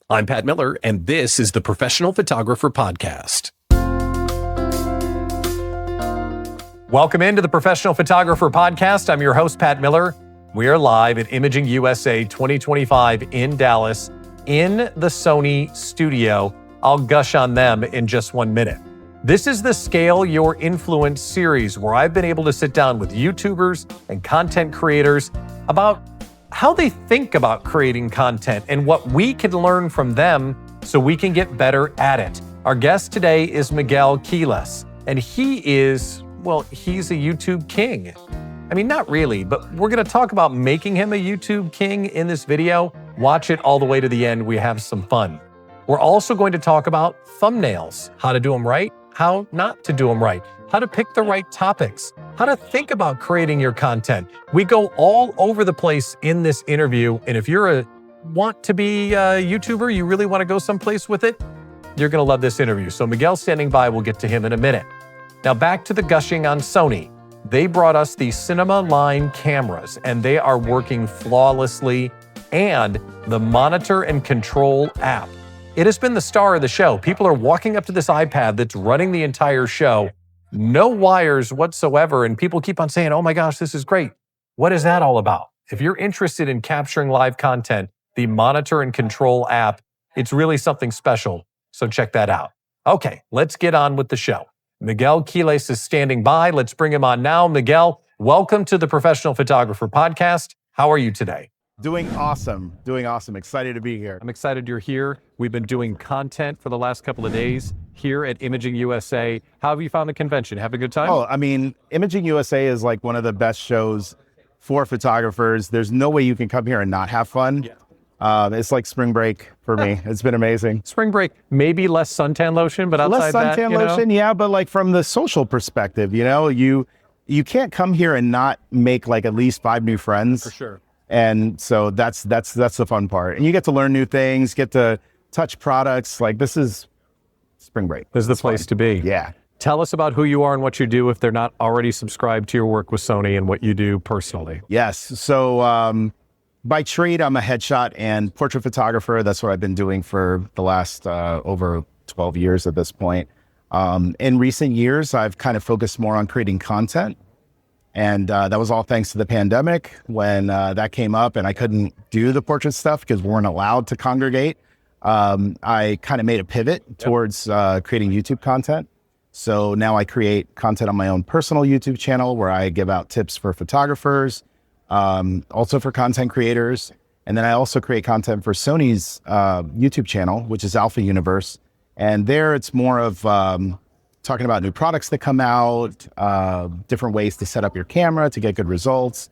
I'm Pat Miller, and this is the Professional Photographer Podcast. Welcome into the Professional Photographer Podcast. I'm your host, Pat Miller. We are live at Imaging USA 2025 in Dallas in the Sony studio. I'll gush on them in just 1 minute. This is the Scale Your Influence series where I've been able to sit down with YouTubers and content creators about how they think about creating content and what we can learn from them so we can get better at it. Our guest today is Miguel Quiles, and he's a YouTube king. I mean, not really, but we're gonna talk about making him a YouTube king in this video. Watch it all the way to the end. We have some fun. We're also going to talk about thumbnails, how to do them right, how not to do them right, how to pick the right topics, how to think about creating your content. We go all over the place in this interview, and if you want to be a YouTuber, you really want to go someplace with it, you're gonna love this interview. So Miguel's standing by, we'll get to him in a minute. Now back to the gushing on Sony. They brought us the Cinema Line cameras, and they are working flawlessly, and the Monitor and Control app. It has been the star of the show. People are walking up to this iPad that's running the entire show, no wires whatsoever, and people keep on saying, oh my gosh, this is great. What is that all about? If you're interested in capturing live content, the Monitor and Control app, it's really something special, so check that out. Okay, let's get on with the show. Miguel Quiles is standing by. Let's bring him on now. Miguel, welcome to the Professional Photographer Podcast. How are you today? Doing awesome. Excited to be here. I'm excited you're here. We've been doing content for the last couple of days here at Imaging USA. How have you found the convention? Have a good time? Oh, I mean, Imaging USA is like one of the best shows for photographers. There's no way you can come here and not have fun. Yeah. It's like spring break for me. It's been amazing. Spring break, maybe less suntan lotion, but outside less suntan lotion, yeah. But like from the social perspective, you can't come here and not make like at least 5 new friends. For sure. And so that's the fun part. And you get to learn new things, get to touch products. Like this is spring break. This is the place to be. Yeah. Tell us about who you are and what you do if they're not already subscribed to your work with Sony and what you do personally. Yes. So by trade, I'm a headshot and portrait photographer. That's what I've been doing for the last over 12 years at this point. In recent years, I've kind of focused more on creating content. And that was all thanks to the pandemic when that came up and I couldn't do the portrait stuff because we weren't allowed to congregate. I kind of made a pivot towards creating YouTube content. So now I create content on my own personal YouTube channel where I give out tips for photographers, also for content creators. And then I also create content for Sony's YouTube channel, which is Alpha Universe. And there it's more of talking about new products that come out, different ways to set up your camera to get good results.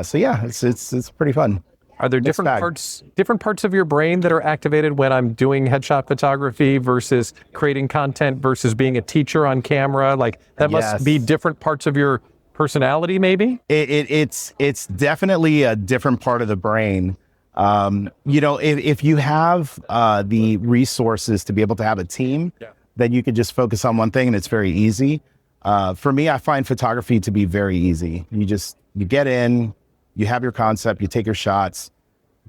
So yeah, it's pretty fun. Are there different parts of your brain that are activated when I'm doing headshot photography versus creating content versus being a teacher on camera? Like that must be different parts of your personality, maybe? It's definitely a different part of the brain. If you have the resources to be able to have a team, then you can just focus on one thing and it's very easy. For me, I find photography to be very easy. You get in, you have your concept, you take your shots,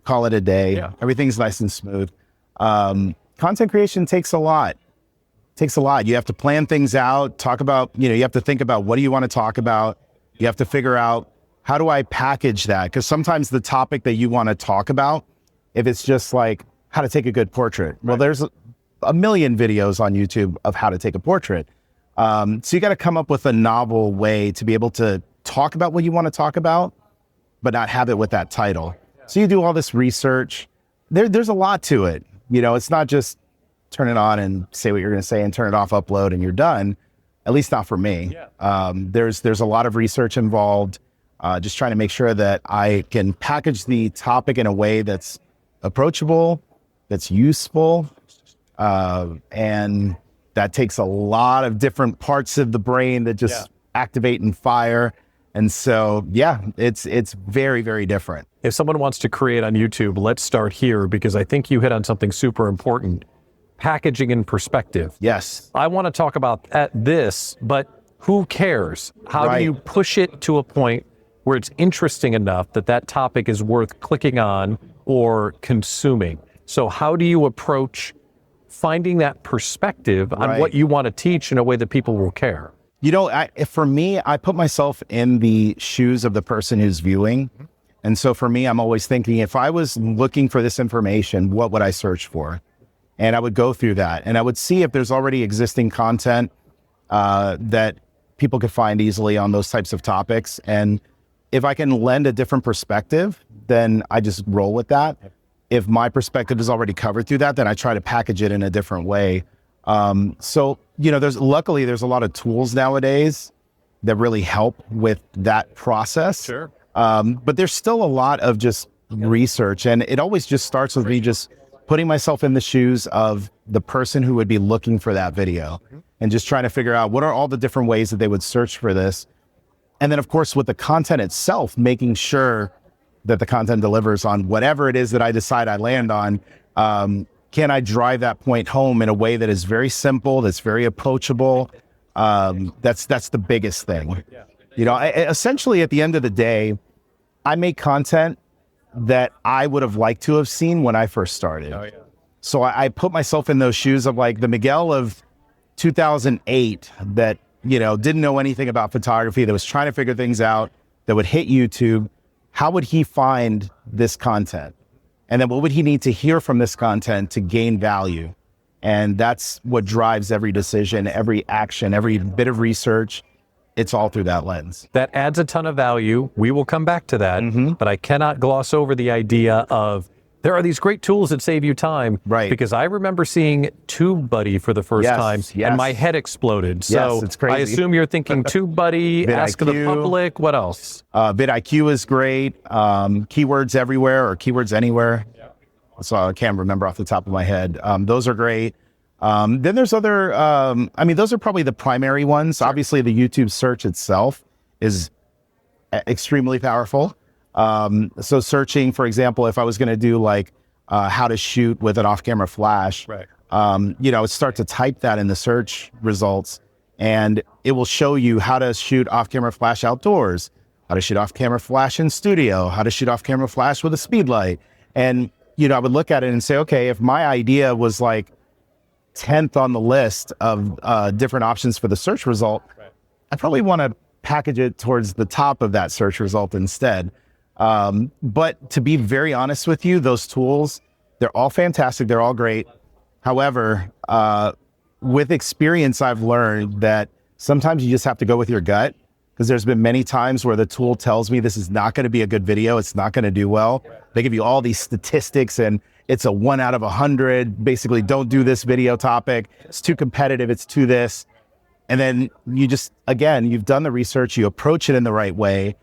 call it a day. Yeah. Everything's nice and smooth. Content creation takes a lot. You have to plan things out, talk about, you have to think about what do you want to talk about? You have to figure out how do I package that? Because sometimes the topic that you want to talk about, if it's just like how to take a good portrait, well, there's a million videos on YouTube of how to take a portrait. So you got to come up with a novel way to be able to talk about what you want to talk about, but not have it with that title. So you do all this research. There's a lot to it. It's not just turn it on and say what you're going to say and turn it off, upload, and you're done. At least not for me. Yeah. There's a lot of research involved. Just trying to make sure that I can package the topic in a way that's approachable, that's useful, and that takes a lot of different parts of the brain that just activate and fire. And so, it's very, very different. If someone wants to create on YouTube, let's start here because I think you hit on something super important. Packaging and perspective. Yes. I want to talk about this, but who cares? How do you push it to a point where it's interesting enough that that topic is worth clicking on or consuming? So how do you approach finding that perspective on what you want to teach in a way that people will care? You know, for me, I put myself in the shoes of the person who's viewing. And so for me, I'm always thinking, if I was looking for this information, what would I search for? And I would go through that and I would see if there's already existing content that people could find easily on those types of topics. And if I can lend a different perspective, then I just roll with that. If my perspective is already covered through that, then I try to package it in a different way. So, you know, luckily there's a lot of tools nowadays that really help with that process. Sure. But there's still a lot of just research, and it always just starts with me just putting myself in the shoes of the person who would be looking for that video and just trying to figure out what are all the different ways that they would search for this. And then of course, with the content itself, making sure that the content delivers on whatever it is that I decide I land on. Can I drive that point home in a way that is very simple, that's very approachable? That's the biggest thing. You know, essentially at the end of the day, I make content that I would have liked to have seen when I first started. So I put myself in those shoes of like the Miguel of 2008 that, you know, didn't know anything about photography, that was trying to figure things out, that would hit YouTube. How would he find this content? And then what would he need to hear from this content to gain value? And that's what drives every decision, every action, every bit of research. It's all through that lens. That adds a ton of value. We will come back to that, but I cannot gloss over the idea of there are these great tools that save you time. Right. Because I remember seeing TubeBuddy for the first time and my head exploded. So it's crazy. I assume you're thinking TubeBuddy, Ask the Public, what else? vidIQ is great. Keywords Everywhere or Keywords Anywhere. So I can't remember off the top of my head. Those are great. Then there's other, I mean, those are probably the primary ones. Sure. Obviously the YouTube search itself is extremely powerful. So searching, for example, if I was going to do like how to shoot with an off-camera flash, you know, I would start to type that in the search results and it will show you how to shoot off-camera flash outdoors, how to shoot off-camera flash in studio, how to shoot off-camera flash with a speed light. And, you know, I would look at it and say, okay, if my idea was like 10th on the list of different options for the search result, I probably want to package it towards the top of that search result instead. But to be very honest with you, those tools, they're all fantastic. They're all great. However, with experience, I've learned that sometimes you just have to go with your gut, because there's been many times where the tool tells me this is not going to be a good video. It's not going to do well. They give you all these statistics and it's a 1 out of 100. Basically, don't do this video topic. It's too competitive. It's too this. And then you just, again, you've done the research, you approach it in the right way,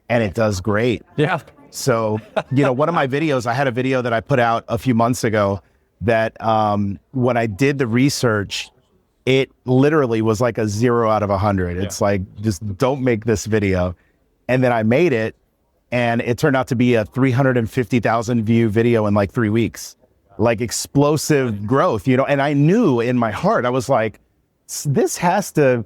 and it does great. Yeah. So, you know, one of my videos, I had a video that I put out a few months ago that when I did the research, it literally was like a 0 out of 100. It's like, just don't make this video. And then I made it, and it turned out to be a 350,000 view video in like 3 weeks, like explosive growth, you know? And I knew in my heart, I was like, this has to,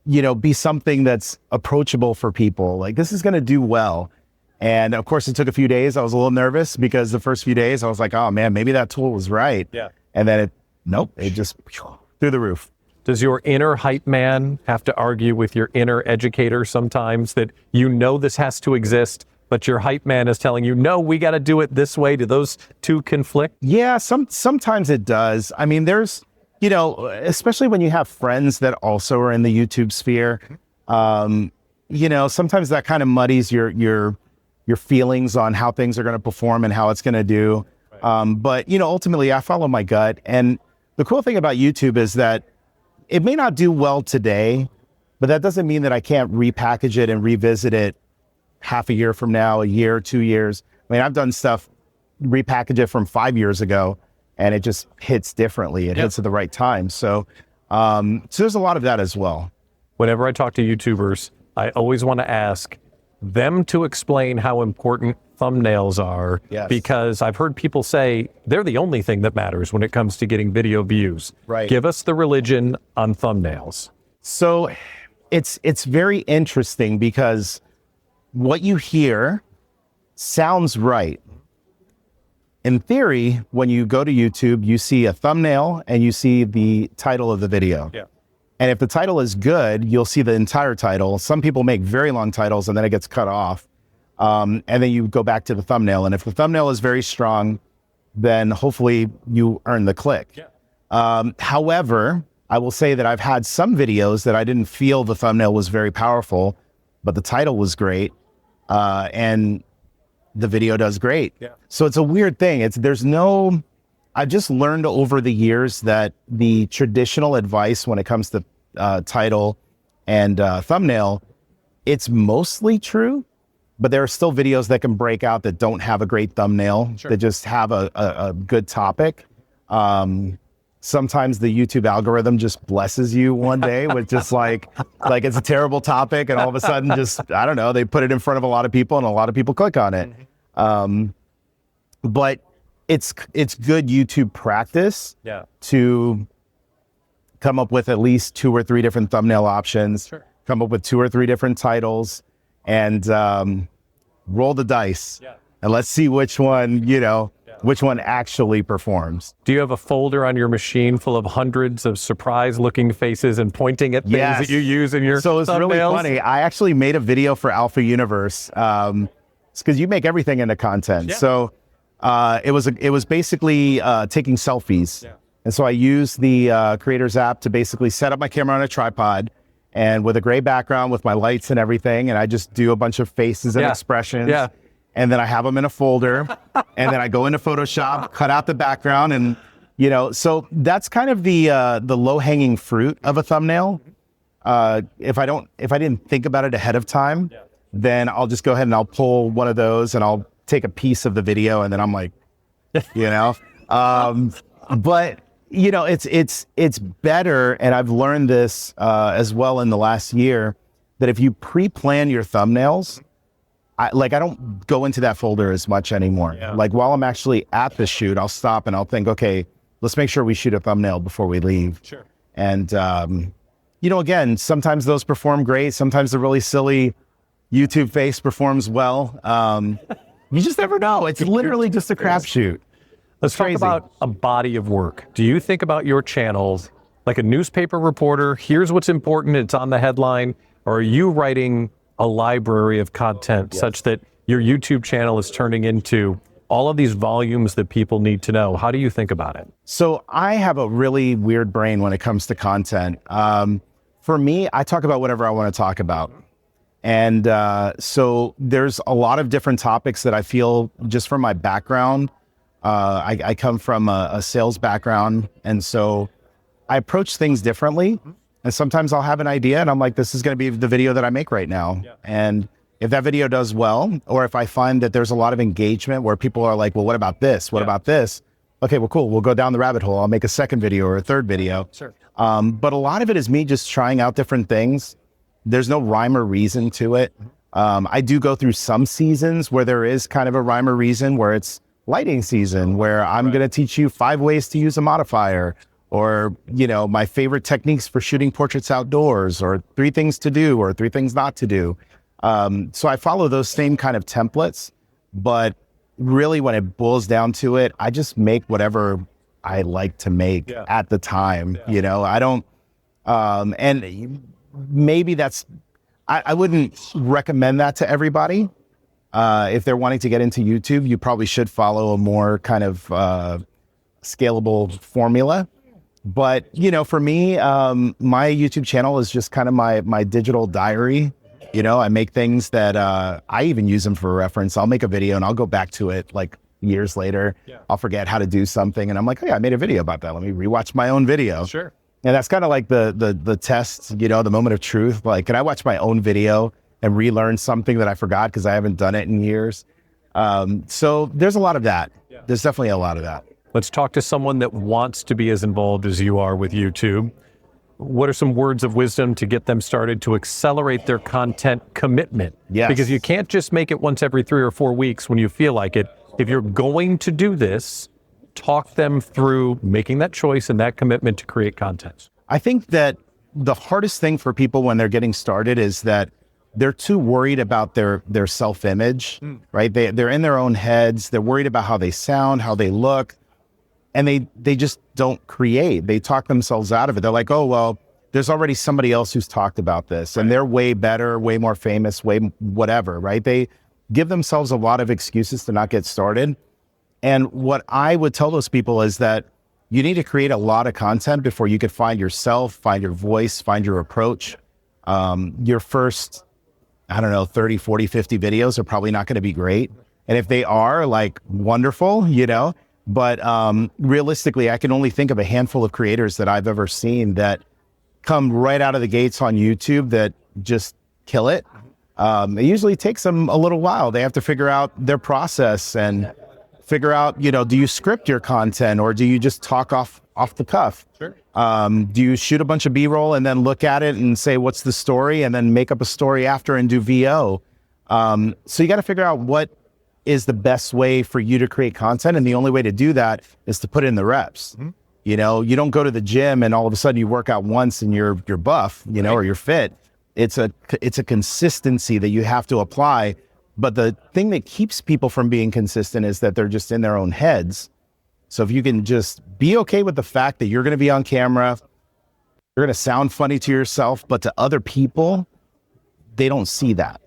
you know, be something that's approachable for people. Like, this is going to do well. And of course, it took a few days. I was a little nervous because the first few days I was like, oh man, maybe that tool was right. Yeah. And then it just through the roof. Does your inner hype man have to argue with your inner educator sometimes that you know this has to exist, but your hype man is telling you, no, we got to do it this way? Do those two conflict? Yeah, sometimes it does. I mean, there's, you know, especially when you have friends that also are in the YouTube sphere, you know, sometimes that kind of muddies your feelings on how things are going to perform and how it's going to do. But, you know, ultimately I follow my gut. And the cool thing about YouTube is that it may not do well today, but that doesn't mean that I can't repackage it and revisit it half a year from now, a year, 2 years. I mean, I've done stuff, repackage it from 5 years ago, and it just hits differently. It hits at the right time. So there's a lot of that as well. Whenever I talk to YouTubers, I always want to ask them to explain how important thumbnails are, because I've heard people say they're the only thing that matters when it comes to getting video views. Right. Give us the religion on thumbnails. So it's very interesting because what you hear sounds right, In theory, when you go to YouTube, you see a thumbnail and you see the title of the video. Yeah. And if the title is good, you'll see the entire title. Some people make very long titles and then it gets cut off. And then you go back to the thumbnail. And if the thumbnail is very strong, then hopefully you earn the click. Yeah. However, I will say that I've had some videos that I didn't feel the thumbnail was very powerful, but the title was great. And the video does great. Yeah. So it's a weird thing. I've just learned over the years that the traditional advice when it comes to title and thumbnail, it's mostly true, but there are still videos that can break out that don't have a great thumbnail, that just have a good topic. Sometimes the YouTube algorithm just blesses you one day with just like it's a terrible topic, and all of a sudden just, I don't know, they put it in front of a lot of people and a lot of people click on it. But it's good YouTube practice to come up with at least 2 or 3 different thumbnail options, come up with 2 or 3 different titles, and roll the dice. And let's see which one, which one actually performs. Do you have a folder on your machine full of hundreds of surprise-looking faces and pointing at things that you use in your So it's thumbnails? really funny. I actually made a video for Alpha Universe. It's because you make everything into content. So it was basically taking selfies. And so I used the Creators app to basically set up my camera on a tripod and with a gray background with my lights and everything. And I just do a bunch of faces and expressions. And then I have them in a folder, and then I go into Photoshop, cut out the background, and so that's kind of the low-hanging fruit of a thumbnail. If I didn't think about it ahead of time, then I'll just go ahead and I'll pull one of those, and I'll take a piece of the video, and then I'm like, but it's better, and I've learned this as well in the last year, that if you pre-plan your thumbnails. I don't go into that folder as much anymore. Like while I'm actually at the shoot, I'll stop and I'll think, okay, let's make sure we shoot a thumbnail before we leave. And, again, sometimes those perform great. Sometimes the really silly YouTube face performs well. You just never know. It's literally just a crapshoot. Let's talk about a body of work. Do you think about your channels like a newspaper reporter? Here's what's important. It's on the headline. Or are you writing a library of content such that your YouTube channel is turning into all of these volumes that people need to know? How do you think about it? So I have a really weird brain when it comes to content. For me, I talk about whatever I want to talk about. And so there's a lot of different topics that I feel, just from my background, I come from a sales background. And so I approach things differently. And sometimes I'll have an idea and I'm like, this is going to be the video that I make right now. And if that video does well, or if I find that there's a lot of engagement where people are like, well, what about this? What about this? Okay, well, cool. We'll go down the rabbit hole. I'll make a second video or a third video. But a lot of it is me just trying out different things. There's no rhyme or reason to it. I do go through some seasons where there is kind of a rhyme or reason, where it's lighting season, where I'm going to teach you 5 ways to use a modifier. Or, my favorite techniques for shooting portraits outdoors, or 3 things to do, or 3 things not to do. So I follow those same kind of templates, but really when it boils down to it, I just make whatever I like to make at the time. I don't, and maybe I wouldn't recommend that to everybody. If they're wanting to get into YouTube, you probably should follow a more kind of scalable formula. But, for me, my YouTube channel is just kind of my digital diary. I make things that I even use them for reference. I'll make a video and I'll go back to it like years later. I'll forget how to do something. And I'm like, oh yeah, I made a video about that. Let me rewatch my own video. And that's kind of like the test, the moment of truth. Like, can I watch my own video and relearn something that I forgot because I haven't done it in years? So there's a lot of that. There's definitely a lot of that. Let's talk to someone that wants to be as involved as you are with YouTube. What are some words of wisdom to get them started to accelerate their content commitment? Because you can't just make it once every 3 or 4 weeks when you feel like it. If you're going to do this, talk them through making that choice and that commitment to create content. I think that the hardest thing for people when they're getting started is that they're too worried about their self-image, right? They're in their own heads. They're worried about how they sound, how they look, and they just don't create. They talk themselves out of it. They're like, oh, well, there's already somebody else who's talked about this, and they're way better, way more famous, way whatever, right? They give themselves a lot of excuses to not get started. And what I would tell those people is that you need to create a lot of content before you could find yourself, find your voice, find your approach. Your first, I don't know, 30, 40, 50 videos are probably not going to be great. And if they are, like, wonderful, you know, but realistically, I can only think of a handful of creators that I've ever seen that come right out of the gates on YouTube that just kill it. It usually takes them a little while. They have to figure out their process and figure out, you know, do you script your content or do you just talk off the cuff? Sure. Do you shoot a bunch of B-roll and then look at it and say, what's the story? And then make up a story after and do VO. So you got to figure out what is the best way for you to create content. And the only way to do that is to put in the reps. Mm-hmm. You know, you don't go to the gym and all of a sudden you work out once and you're buff, you know, or you're fit. It's a consistency that you have to apply. But the thing that keeps people from being consistent is that they're just in their own heads. So if you can just be okay with the fact that you're going to be on camera, you're going to sound funny to yourself, but to other people, they don't see that.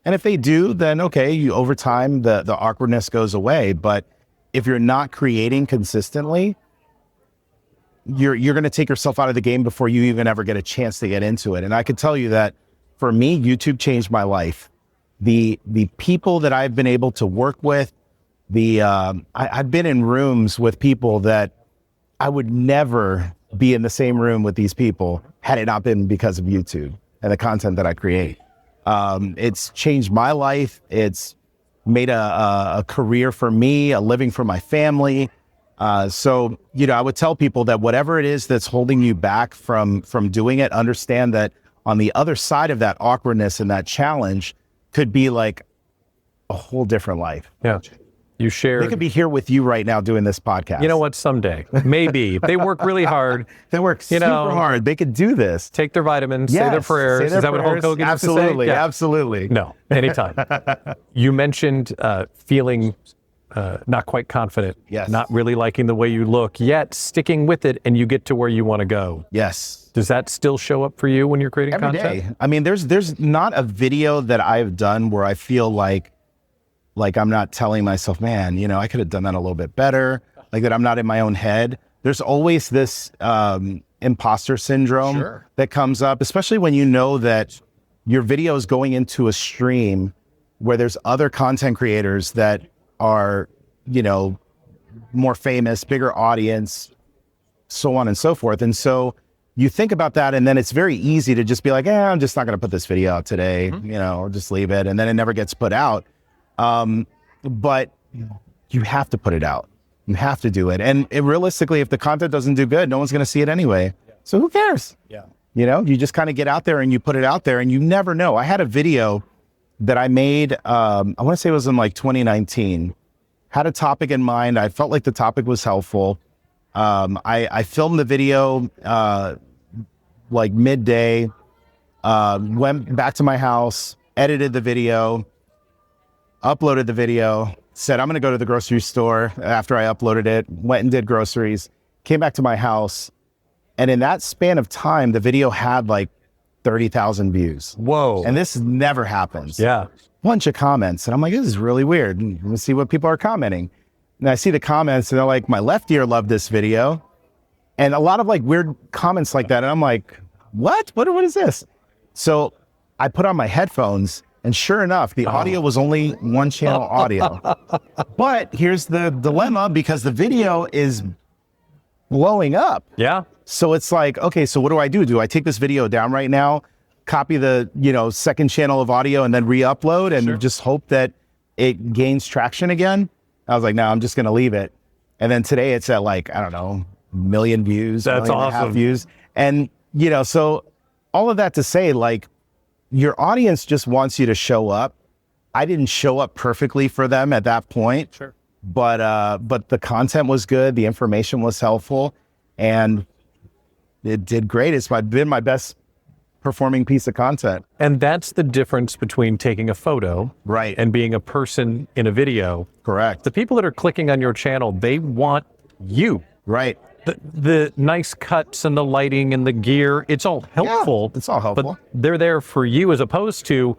And if they do, then okay, over time, the awkwardness goes away. But if you're not creating consistently, you're going to take yourself out of the game before you even ever get a chance to get into it. And I can tell you that for me, YouTube changed my life. The people that I've been able to work with, I've been in rooms with people that I would never be in the same room with these people had it not been because of YouTube and the content that I create. It's changed my life. It's made a career for me, a living for my family. So, you know, I would tell people that whatever it is that's holding you back from doing it, understand that on the other side of that awkwardness and that challenge could be like a whole different life. Yeah. You share. They could be here with you right now doing this podcast. You know what? Someday, maybe. They work really hard. They work super hard. They could do this. Take their vitamins, say their prayers. Is that what Hulk Hogan used to say? Absolutely, absolutely. No, anytime. You mentioned feeling not quite confident, yes, not really liking the way you look, yet sticking with it and you get to where you want to go. Yes. Does that still show up for you when you're creating Every content? Day. I mean, there's not a video that I've done where I feel like I'm not telling myself, man, you know, I could have done that a little bit better, like that I'm not in my own head. There's always this imposter syndrome that comes up, especially when you know that your video is going into a stream where there's other content creators that are, you know, more famous, bigger audience, so on and so forth. And so you think about that, and then it's very easy to just be like, I'm just not going to put this video out today, you know, or just leave it. And then it never gets put out. But you have to put it out. You have to do it. And realistically, if the content doesn't do good, no one's going to see it anyway. So who cares? Yeah. You know, you just kind of get out there and you put it out there and you never know. I had a video that I made, I want to say it was in like 2019, had a topic in mind. I felt like the topic was helpful. I filmed the video, like midday, went back to my house, edited the video, uploaded the video, said, I'm going to go to the grocery store after I uploaded it, went and did groceries, came back to my house. And in that span of time, the video had like 30,000 views. Whoa. And this never happens. Yeah. Bunch of comments. And I'm like, this is really weird. Let me see what people are commenting. And I see the comments and they're like, my left ear loved this video. And a lot of like weird comments like that. And I'm like, what is this? So I put on my headphones. And sure enough, the audio was only one channel audio. But here's the dilemma, because the video is blowing up. Yeah. So it's like, okay, so what do I do? Do I take this video down right now, copy the, you know, second channel of audio and then re-upload and just hope that it gains traction again? I was like, no, I'm just going to leave it. And then today it's at like, I don't know, 1 million views. That's awesome. Views. And, you know, so all of that to say, like, your audience just wants you to show up. I didn't show up perfectly for them at that point, but the content was good. The information was helpful and it did great. It's been my best performing piece of content. And that's the difference between taking a photo Right. and being a person in a video. Correct. The people that are clicking on your channel, they want you. Right. The nice cuts and the lighting and the gear, it's all helpful. Yeah, it's all helpful. But they're there for you as opposed to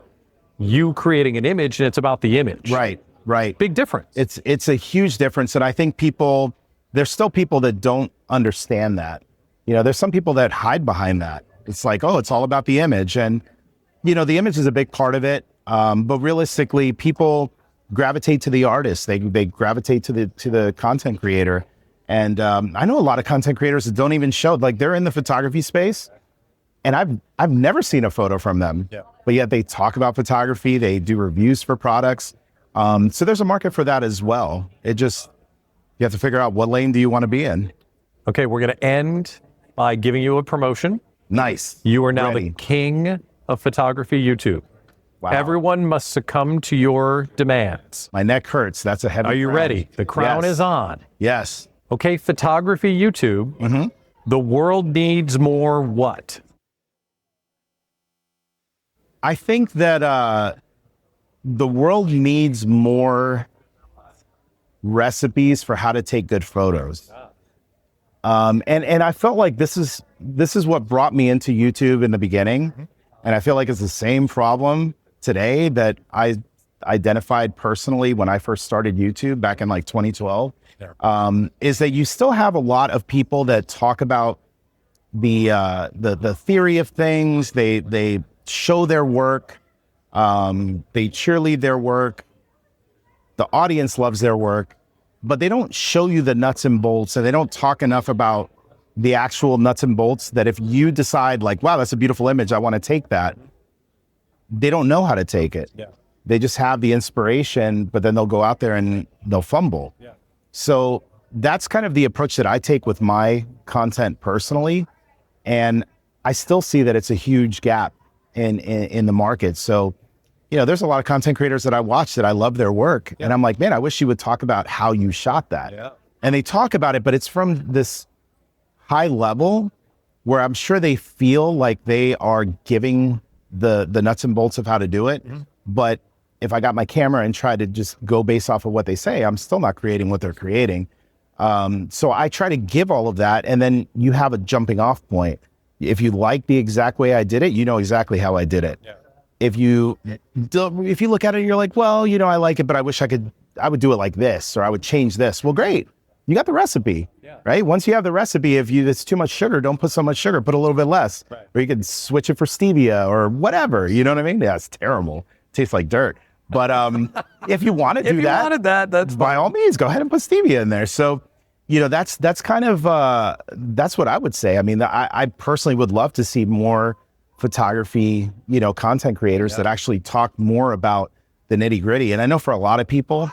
you creating an image and it's about the image. Right. Right. Big difference. It's a huge difference. And I think there's still people that don't understand that. There's some people that hide behind that. It's like, oh, it's all about the image. And, the image is a big part of it. But realistically, people gravitate to the artist. They gravitate to the content creator. And I know a lot of content creators that don't even show, like they're in the photography space and I've never seen a photo from them, but yet they talk about photography. They do reviews for products. So there's a market for that as well. You have to figure out what lane do you want to be in. Okay, we're going to end by giving you a promotion. Nice. You are now Ready. the king of photography YouTube. Wow. Everyone must succumb to your demands. My neck hurts. That's a heavy Are you crown. ready? The crown Yes. is on. Yes. Okay, photography YouTube. The world needs more what? I think that the world needs more recipes for how to take good photos. And I felt like this is what brought me into YouTube in the beginning. And I feel like it's the same problem today that I identified personally when I first started YouTube back in like 2012. Is that you still have a lot of people that talk about the theory of things. They show their work. They cheerlead their work. The audience loves their work, but they don't show you the nuts and bolts, and they don't talk enough about the actual nuts and bolts that if you decide like, wow, that's a beautiful image, I want to take that, they don't know how to take it. They just have the inspiration, but then they'll go out there and they'll fumble. So that's kind of the approach that I take with my content personally. And I still see that it's a huge gap in the market. So, there's a lot of content creators that I watch that I love their work. And I'm like, man, I wish you would talk about how you shot that. And they talk about it, but it's from this high level where I'm sure they feel like they are giving the nuts and bolts of how to do it. But if I got my camera and tried to just go based off of what they say, I'm still not creating what they're creating. So I try to give all of that, and then you have a jumping off point. If you like the exact way I did it, you know exactly how I did it. If you look at it and you're like, well, I like it, but I wish I would do it like this, or I would change this. Well, great. You got the recipe, right? Once you have the recipe, if it's too much sugar, don't put so much sugar, put a little bit less. Or you could switch it for stevia or whatever. You know what I mean? Yeah, it's terrible. Tastes like dirt. But if you want to do that, wanted that, that's by all means, go ahead and put stevia in there. So, that's kind of, that's what I would say. I mean, I personally would love to see more photography, content creators that actually talk more about the nitty gritty. And I know for a lot of people,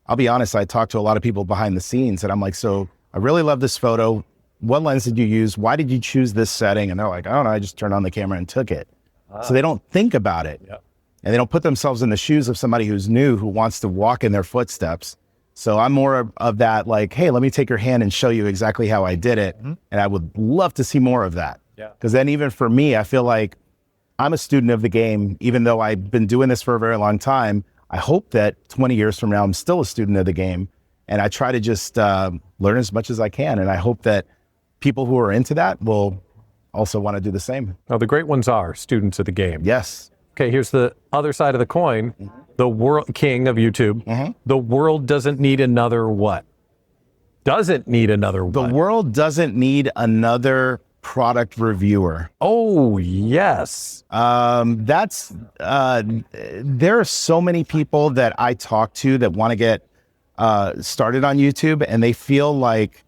I'll be honest, I talk to a lot of people behind the scenes and I'm like, so I really love this photo. What lens did you use? Why did you choose this setting? And they're like, I don't know, I just turned on the camera and took it. So they don't think about it. And they don't put themselves in the shoes of somebody who's new, who wants to walk in their footsteps. So I'm more of that, like, hey, let me take your hand and show you exactly how I did it. And I would love to see more of that. Because then even for me, I feel like I'm a student of the game, even though I've been doing this for a very long time. I hope that 20 years from now, I'm still a student of the game. And I try to just learn as much as I can. And I hope that people who are into that will also want to do the same. Oh, the great ones are students of the game. Yes. Okay, here's the other side of the coin. The world king of YouTube. The world doesn't need another what? Doesn't need another what? The world doesn't need another product reviewer. Oh, yes. There are so many people that I talk to that want to get started on YouTube, and they feel like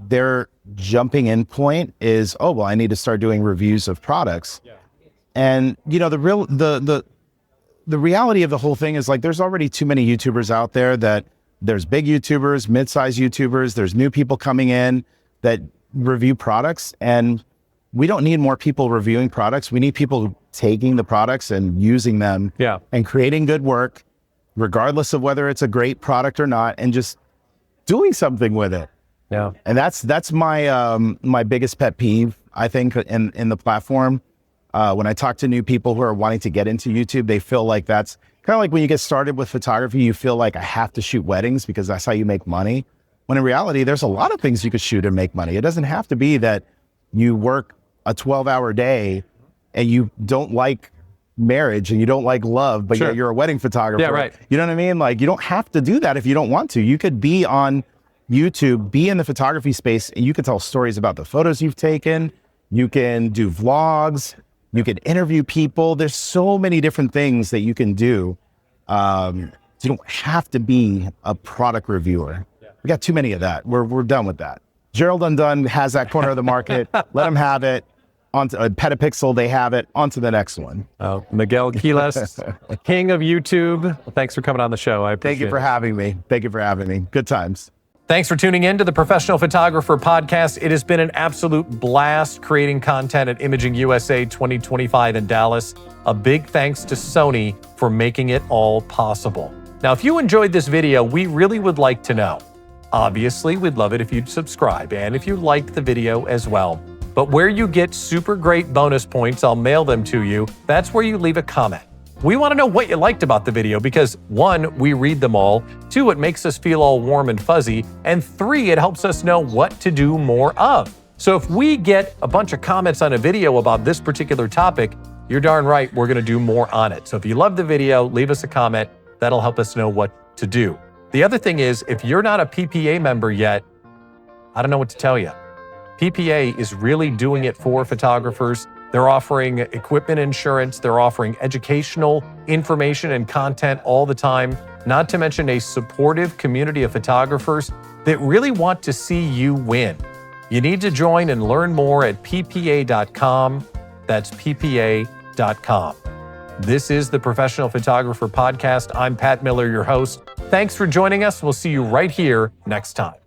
their jumping in point is, oh, well, I need to start doing reviews of products. And the reality of the whole thing is like, there's already too many YouTubers out there. That there's big YouTubers, mid-sized YouTubers, there's new people coming in that review products, and we don't need more people reviewing products. We need people taking the products and using them and creating good work, regardless of whether it's a great product or not, and just doing something with it. And that's my my biggest pet peeve, I think, in the platform. When I talk to new people who are wanting to get into YouTube, they feel like that's kind of like when you get started with photography, you feel like I have to shoot weddings because that's how you make money. When in reality, there's a lot of things you could shoot and make money. It doesn't have to be that you work a 12-hour day and you don't like marriage and you don't like love, but yet you're a wedding photographer. Yeah, right. You know what I mean? Like, you don't have to do that if you don't want to. You could be on YouTube, be in the photography space, and you can tell stories about the photos you've taken. You can do vlogs. You can interview people. There's so many different things that you can do. You don't have to be a product reviewer. We got too many of that. We're done with that. Gerald Undone has that corner of the market. Let them have it. On to Petapixel, they have it. On to the next one. Miguel Quiles, king of YouTube. Well, thanks for coming on the show. I appreciate it. Thank you for having me. Thank you for having me. Good times. Thanks for tuning in to the Professional Photographer Podcast. It has been an absolute blast creating content at Imaging USA 2025 in Dallas. A big thanks to Sony for making it all possible. Now, if you enjoyed this video, we really would like to know. Obviously, we'd love it if you'd subscribe and if you liked the video as well. But where you get super great bonus points, I'll mail them to you. That's where you leave a comment. We want to know what you liked about the video because 1, we read them all, 2, it makes us feel all warm and fuzzy, and 3, it helps us know what to do more of. So if we get a bunch of comments on a video about this particular topic, you're darn right, we're going to do more on it. So if you love the video, leave us a comment. That'll help us know what to do. The other thing is, if you're not a PPA member yet, I don't know what to tell you. PPA is really doing it for photographers. They're offering equipment insurance. They're offering educational information and content all the time, not to mention a supportive community of photographers that really want to see you win. You need to join and learn more at ppa.com. That's ppa.com. This is the Professional Photographer Podcast. I'm Pat Miller, your host. Thanks for joining us. We'll see you right here next time.